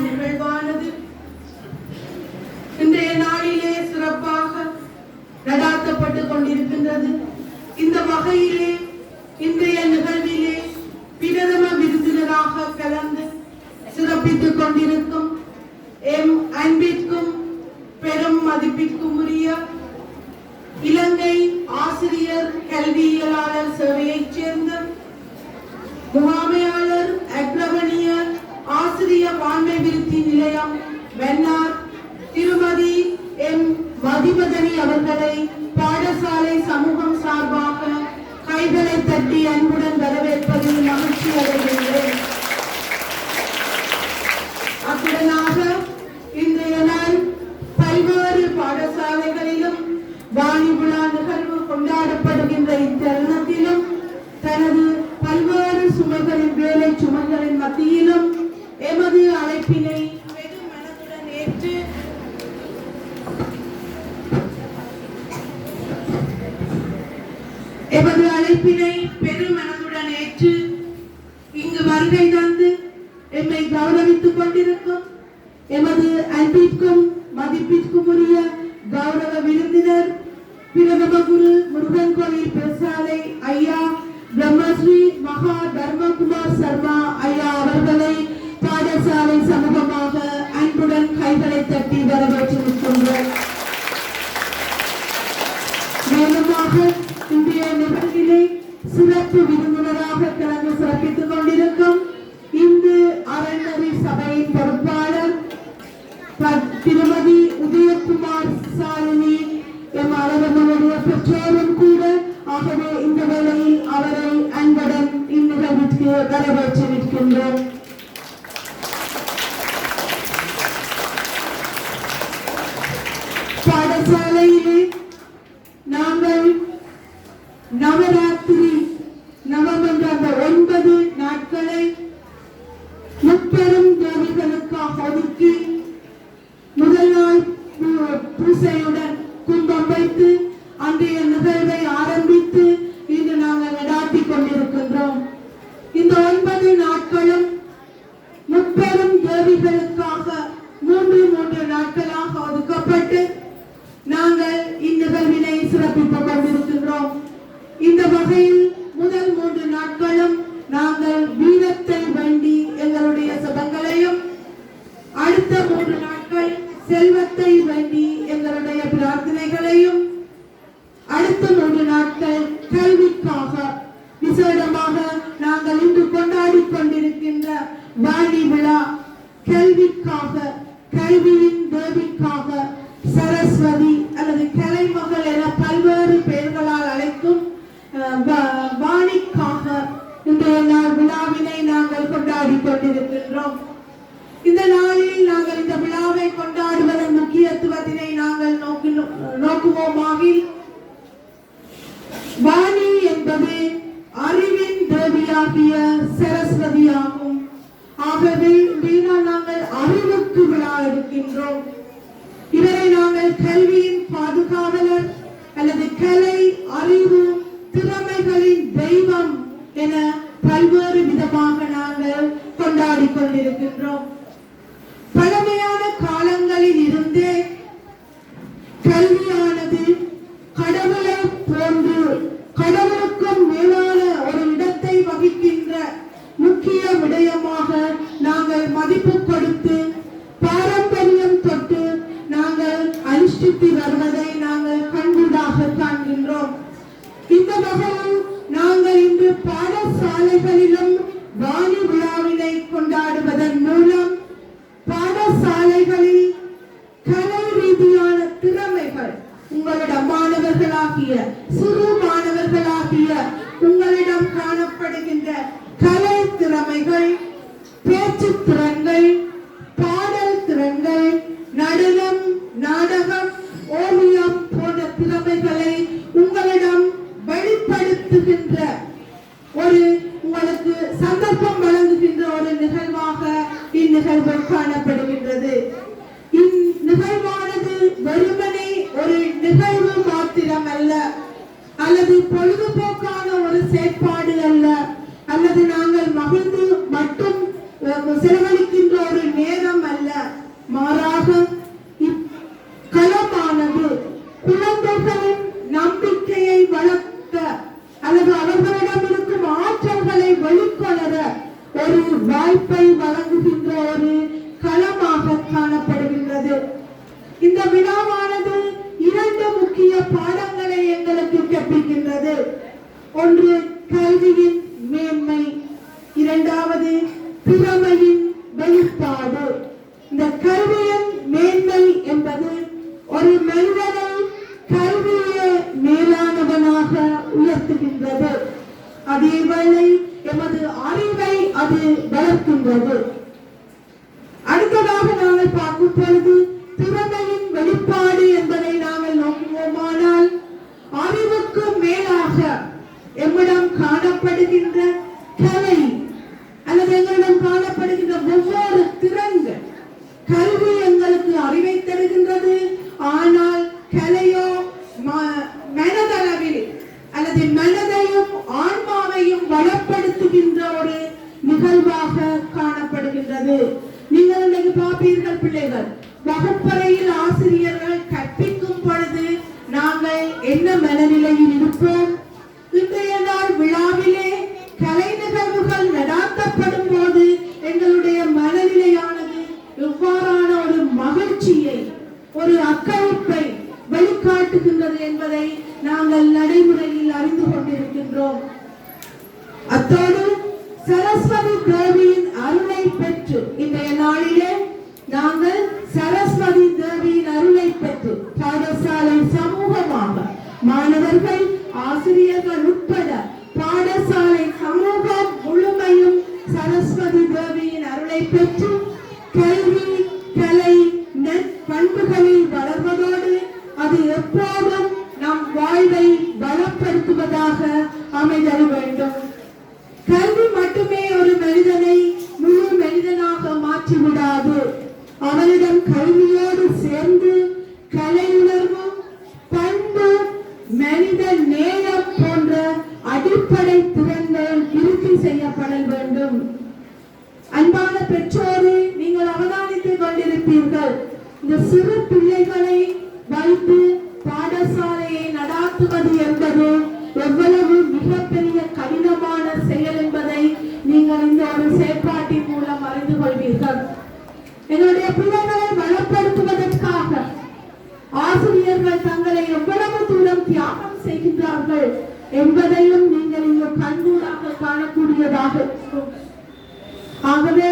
நிகழ்வானது இன்றைய நாளிலே சிறப்பாக நடாத்தப்பட்டுக் கொண்டிருக்கின்றது. இந்த வகையிலே இன்றைய நிகழ்விலே பிரதம விருந்தினராக கலந்து சிறப்பித்துக் கொண்டிருக்கும் எம் அன்பிற்கும் பெரும் மதிப்பிற்கும் உரிய இலங்கை ஆசிரியர் கல்வியலாளர் சேவையைச் சேர்ந்த முகாமையாளர் அக்ரவணிய ஆசிரியர் வான்மை விருத்தி நிலையம் வெண்ணார் திருமதி எம் மதிவதனி அவர்களை பாடசாலை சமூகம் சார்பாக கைகளை தட்டி அன்புடன் வரவேற்பதில் மகிழ்ச்சி அடைகின்றேன். அத்துடனாக இன்றைய நாள் பல்வேறு பாடசாலைகளிலும் வாணி விழா நிகழ்வு கொண்டாடப்படுகின்ற இத்தருணத்திலும் தனது பல்வேறு சுமைகளின் வேலை சுமைகளின் மத்தியிலும் எமது அழைப்பினை பெரும் மனதுடன் ஏற்று இங்கு வருகை தந்து எம்மை கௌரவித்துக் கொண்டிருக்கும் எமது அன்பிற்கும் மதிப்பிற்கும் உரிய கௌரவ விருந்தினர் பிரதம குரு முருகன் கோவில் பிரசாலை ஐயா பிரம்மஸ்ரீ மகா தர்மகுமார் சர்மா ஐயா அவர்களை பாடசாலை சமூகமாக அன்புடன் கைகளை தட்டி வரவேற்றிருக்கின்றோம். மேலுமாக இன்றைய நிகழ்விலே சிறப்பு விருந்தினராக கலந்து சிறப்பித்துக் கொண்டிருக்கும் இந்து அறநெறி சபையின் பொறுப்பாளர் திருமதி உதயகுமார் சாலினி எம் அவர்களுடைய பெற்றோரும் கூட. ஆகவே இந்த வேளையில் அவரை அன்புடன் இந்நிகழ்விற்கு வரவேற்றிருக்கின்றோம். பாடசாலையிலே நாங்கள் நவராத்திரி நவமன்ற 9 நாட்களை முப்பெரும் தேவிகளுக்காக ஒதுக்கி முதல் நாள் பூசையுடன் கும்பம் வைத்து அன்றைய நிகழ்வை ஆரம்பித்து இன்று நாங்கள் நடாத்தி கொண்டிருக்கின்றோம். இந்த 9 நாட்களும் முப்பெரும் தேவிகளுக்காக 3 நாட்களாக ஒதுக்கப்பட்டு நாங்கள் இந்நிகழ்வினை சிறப்பித்துக் கொண்டிருக்கின்றோம். இந்த வகையில் முதல் 3 நாட்களும் நாங்கள் வீரத்தை வேண்டி எங்களுடைய சபங்களையும், அடுத்த 3 நாட்கள் செல்வத்தை வேண்டி எங்களுடைய பிரார்த்தனைகளையும், அடுத்த 3 நாட்கள் கல்விக்காக விசேடமாக நாங்கள் இன்று கொண்டாடி கொண்டிருக்கின்ற வாணி விழா கல்விக்காக, கல்வியின் தேவிக்காக, சரஸ்வதி அல்லது கலைமகள் என பல்வேறு பெயர்களால் அழைக்கும் வாணிக்காக இன்றைய நாள் விழாவினை நாங்கள் கொண்டாடி கொண்டிருக்கின்றோம். இந்த நாளில் நாங்கள் இந்த விழாவை கொண்டாடுவதன் முக்கியத்துவத்தினை நாங்கள் நோக்குவோமாகில், வாணி என்பது அறிவின் தேவியாகிய சரஸ்வதி ஆகும். ஆகவே நாங்கள் அறிவுக்கு விழா எடுக்கின்றோம். இவரை நாங்கள் கல்வியின் பாதுகாவலர் அல்லது கலை, அறிவு, திறமைகளின் தெய்வம் என பல்வேறு விதமாக நாங்கள் கொண்டாடி கொண்டிருக்கின்றோம். பழமையான காலங்களில் இருந்தே கல்வியானது கடவுளை போன்று, கடவுளுக்கும் மேலான ஒரு இடத்தை வகிக்கின்ற முக்கிய விடயமாக நாங்கள் மதிப்பு கொடுத்து பாரம்பரியம் தொட்டு நாங்கள் அனுஷ்டித்து வருவதை நாங்கள் கண்கூடாக காண்கின்றோம். இந்த வகையில் நாங்கள் இன்று பாடசாலைகளிலும் வாணி விழாவினை கொண்டாடுவதன் மூலம் பாடசாலைகளில் கலை ரீதியான திறமைகள், உங்களிடம் மாணவர்களாகிய சிறு மாணவர்களாகிய உங்களிடம் காணப்படுகின்ற கலை திறமைகள், பேச்சு திறன்கள், பாடல் திறன்கள், நடனம், நாடகம், ஓவியம் போன்ற திறமைகளை உங்களிடம் வெளிப்படுத்துகின்ற ஒரு, உங்களுக்கு சந்தர்ப்பம் வழங்குகின்ற ஒரு நிகழ்வாக இந்நிகழ்வு காணப்படுகின்றது. இந்நிகழ்வானது வெறுமனே ஒரு நிகழ்வு மாத்திரம் அல்ல, அல்லது பொழுதுபோக்கான ஒரு செயற்பாடு அல்ல, அல்லது நாங்கள் மகிழ்ந்து மட்டும் செலவழிக்கின்ற ஒரு நேரம் பலப்படுத்துகின்றது. அதேவேளை எமது அறிவை அது வளர்க்கின்றது. அடுத்ததாக நாங்கள் பார்க்கும் பொழுது திறமையின் வெளிப்பாடு என்பதை நாங்கள் நோக்குவோமானால், அறிவுக்கு மேலாக எம்மிடம் காணப்படுகின்ற கலை அல்லது எங்களிடம் காணப்படுகின்ற ஒவ்வொரு திறன்கள், கல்வி எங்களுக்கு அறிவை தருகின்றது. ஆனால் கலையோ மனதளவில் அல்லது மனதையும் ஆன்மாவையும் வளப்படுத்துகின்ற ஒரு நிகழ்வாக காணப்படுகின்றது. நீங்கள் இன்னைக்கு பார்ப்பீர்கள் பிள்ளைகள், வகுப்பறையில் ஆசிரியர்கள் கற்பிக்கும் பொழுது நாங்கள் என்ன மனநிலையில் இருப்போம்? இன்றைய நாள் விழாவிலே கலை நிகழ்வுகள் நடாத்தப்படும் போது எங்களுடைய மனநிலையானது எவ்வாறான ஒரு மகிழ்ச்சியை, ஒரு அக்களிப்பை வெளிக்காட்டுகின்றது என்பதை நாங்கள் நடைமுறையில் அறிந்து கொண்டிருக்கின்றோம். அத்தோடு சரஸ்வதி தேவியின் அருளை பெற்று இன்றைய நாளிலே நாங்கள் சரஸ்வதி தேவியின் அருளை பெற்று பாடசாலை சமூகமாக மாணவர்கள், ஆசிரியர்கள் உட்பட பாடசாலை சமூகம் முழுமையும் சரஸ்வதி தேவியின் அருளை பெற்று கல்வி, கலை, நற்பண்புகளில் வளர்வதோடு அது எப்போதும் நம் வாழ்வை பலப்படுத்துவதாக அமைதல் வேண்டும். கல்வி மட்டுமே ஒரு மனிதனை முழு மனிதனாக மாற்றிவிடாது. அவனிடம் கல்வியோடு சேர்ந்து கலை உணர்வும், பண்பு, மனித நேயம் போன்ற அடிப்படை திறன்கள் விருத்தி செய்யப்பட வேண்டும். அன்பான பெற்றோரே, நீங்கள் அவதானித்துக் கொண்டிருப்பீர்கள், இந்த சிறு பிள்ளைகளை வைத்து பாடசாலையை நடாத்துவது என்பது எவ்வளவு மிகப்பெரிய கடினமான செயல் என்பதை நீங்கள் இந்த ஒரு செயற்பாட்டின் மூலம் அறிந்து கொள்வீர்கள். எங்களுடைய பிள்ளைகளை வளப்படுத்துவதற்காக ஆசிரியர்கள் தங்களை எவ்வளவு தூரம் தியாகம் செய்கின்றார்கள் என்பதையும் நீங்கள் இங்கு கண்கூடாக காணக்கூடியதாக இருக்கும். ஆகவே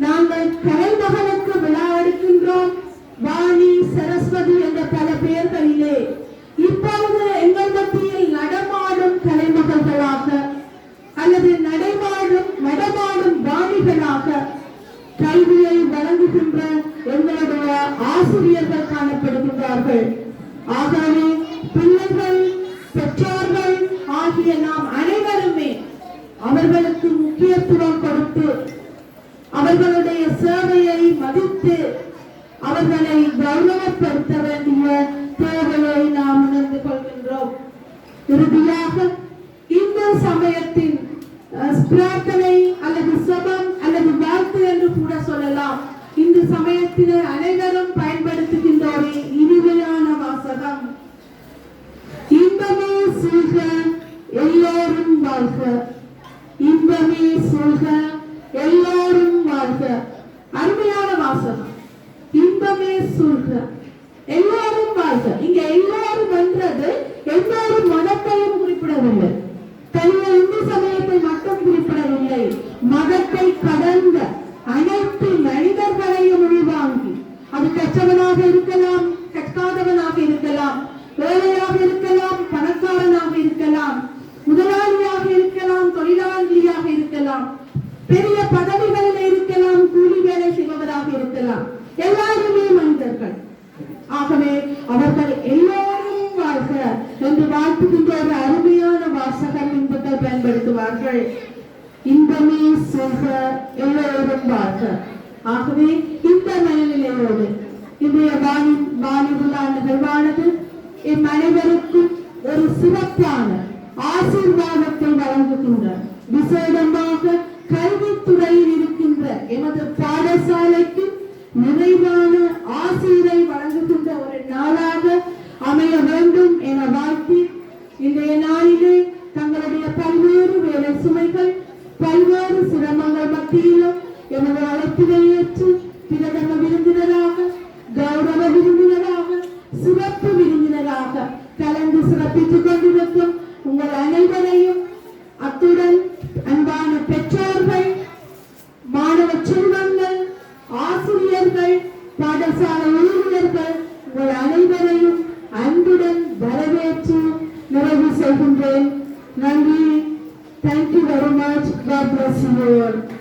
நாங்கள் கலைமகளுக்கு விழா எடுக்கின்றோம். வாணி, சரஸ்வதி என்ற பல பெயர்களிலே இப்பொழுது எங்கள் மத்தியில் நடமாடும் கலைமகள்களாக அல்லது நடமாடும் வாணிகளாக கல்வியை வழங்குகின்ற எங்களுடைய ஆசிரியர்கள் காணப்படுகின்றார்கள். ஆகவே பிள்ளைகள், பெற்றோர்கள் ஆகிய நாம் அனைவருமே அவர்களுக்கு முக்கியத்துவம் கொடுத்து அவர்களுடைய சேவையை மதித்து அவர்களை கௌரவப்படுத்த வேண்டிய தேவையை நாம் உணர்ந்து கொள்கின்றோம். இறுதியாக இந்த சமயத்தின் பிரார்த்தனை அல்லது சபம் அல்லது வாழ்த்து என்று கூட சொல்லலாம். இந்த சமயத்தினர் அனைவரும் பயன்படுத்துகின்ற ஒரு இனிமையான வாசகம், இன்பமே சூழ்க எல்லோரும் வாழ்க, இன்பமே சூழ்க எல்லோரும் வாழ்க. அருமையான வாசகம், இன்பமே சூழ்க எல்லோரும் வாழ்க. இங்க எல்லோரும் என்றது எந்த ஒரு மதத்தையும் குறிப்பிடவில்லை, தனிய இந்து சமயத்தை மட்டும் குறிப்பிடவில்லை. மதத்தை கடந்த அனைத்து மனிதர்களையும் உள்வாங்கி, அது கற்றவனாக இருக்கலாம், கற்காதவனாக இருக்கலாம், ஏழையாக இருக்கலாம், பணக்காரனாக இருக்கலாம், முதலாளியாக இருக்கலாம், தொழிலாளியாக இருக்கலாம், பெரிய பதவிகளில் இருக்கலாம், கூலி வேலை செய்பவராக இருக்கலாம், எல்லாருமே மனிதர்கள். ஆகவே அவர்கள் எல்லோரும் வாழ்க என்று வாழ்த்துகின்ற ஒரு அருமையான வாசகம் இன்பத்தை பயன்படுத்துவார்கள். இன்பமே சொல்க எல்லோரும் வாழ்க. ஆகவே இந்த மனநிலையோடு இன்றைய வாணி விழா நிகழ்வானது எம் அனைவருக்கும் ஒரு சிறப்பான ஆசீர்வாதத்தை வழங்குகின்ற, விசேடமாக கல்வித்துறையில் இருக்கின்ற எமது பாடசாலைக்கு நிறைவான ஆசீரை வழங்குகின்ற ஒரு நாளாக அமைய வேண்டும் என வாழ்த்தி, இன்றைய நாளிலே தங்களுடைய பல்வேறு வேலை சுமைகள், பல்வேறு சிரமங்கள் மத்தியிலும் எமது அழைப்பினை ஏற்று பிரதம விருந்தினராக, கௌரவ விருந்தினராக, சிறப்பு விருந்தினராக கலந்து சிறப்பித்துக் கொண்டிருக்கும் உங்கள் அனைவரையும், அத்துடன் அன்பான பெற்றோர்கள், மாணவ செல்வங்கள், ஆசிரியர்கள், பாடசாலை ஊழியர்கள், உங்கள் அனைவரையும் அன்புடன் வரவேற்று நிறைவு செய்கின்றேன். நன்றி. Thank you very much. God bless you all.